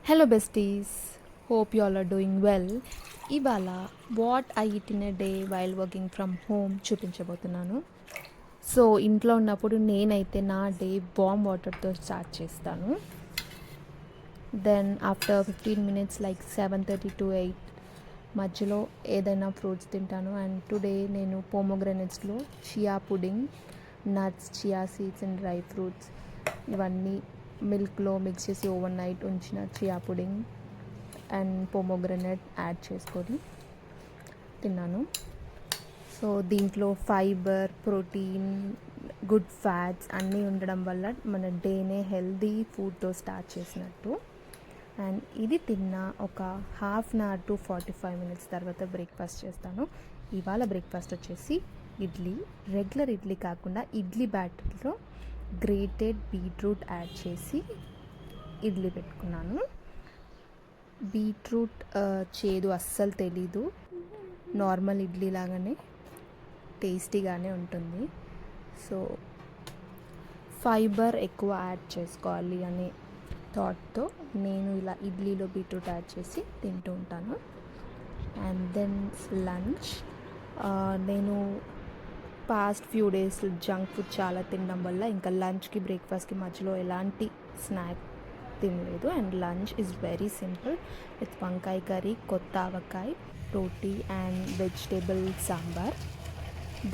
Hello besties, hope you all are doing well. ఇవాళ what I eat in a day while working from home చూపించబోతున్నాను. So ఇంట్లో ఉన్నప్పుడు నేనైతే నా day warm వాటర్తో స్టార్ట్ చేస్తాను. Then after 15 minutes like 7:30 to 8 మధ్యలో ఏదైనా ఫ్రూట్స్ తింటాను. అండ్ టుడే నేను పోమోగ్రనేట్స్లో chia pudding, nuts, chia seeds and dry fruits ఇవన్నీ మిల్క్లో మిక్స్ చేసి ఓవర్ నైట్ ఉంచిన chia pudding and pomegranate add చేసుకొని తిన్నాను. సో దీంట్లో ఫైబర్, ప్రోటీన్, గుడ్ ఫ్యాట్స్ అన్నీ ఉండడం వల్ల మన డేనే హెల్దీ ఫుడ్తో స్టార్ట్ చేసినట్టు. అండ్ ఇది తిన్న ఒక half an hour to 45 minutes తర్వాత బ్రేక్ఫాస్ట్ చేస్తాను. ఇవాళ బ్రేక్ఫాస్ట్ వచ్చేసి ఇడ్లీ, రెగ్యులర్ ఇడ్లీ కాకుండా ఇడ్లీ బ్యాటర్లో గ్రేటెడ్ బీట్రూట్ యాడ్ చేసి ఇడ్లీ పెట్టుకున్నాను. బీట్రూట్ చేదు అస్సలు తెలీదు, నార్మల్ ఇడ్లీ లాగానే టేస్టీగానే ఉంటుంది. సో ఫైబర్ ఎక్కువ యాడ్ చేసుకోవాలి అనే థాట్తో నేను ఇలా ఇడ్లీలో బీట్రూట్ యాడ్ చేసి తింటూ ఉంటాను. అండ్ దెన్ లంచ్, నేను past few days junk food చాలా తినడం వల్ల ఇంకా లంచ్కి బ్రేక్ఫాస్ట్కి మధ్యలో ఎలాంటి స్నాక్ తినలేదు. And lunch is very simple with vankaya curry, కొత్త avakaya, roti and vegetable sambar.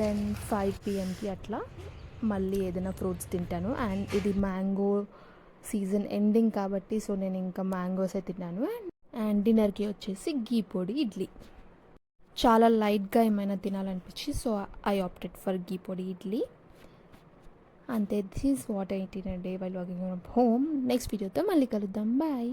Then 5 PM అట్లా మళ్ళీ ఏదైనా ఫ్రూట్స్ తింటాను. అండ్ ఇది మ్యాంగో సీజన్ ఎండింగ్ కాబట్టి సో నేను ఇంకా మ్యాంగోసే తిన్నాను. అండ్ డిన్నర్కి వచ్చేసి గీ పొడి ఇడ్లీ. చాలా లైట్గా ఏమైనా తినాలనిపించి సో ఐ ఆప్టెడ్ ఫర్ గీ పొడి ఇడ్లీ. అంతే, this is what I eat in a day while working from home. Next వీడియోతో మళ్ళీ కలుద్దాం. బాయ్.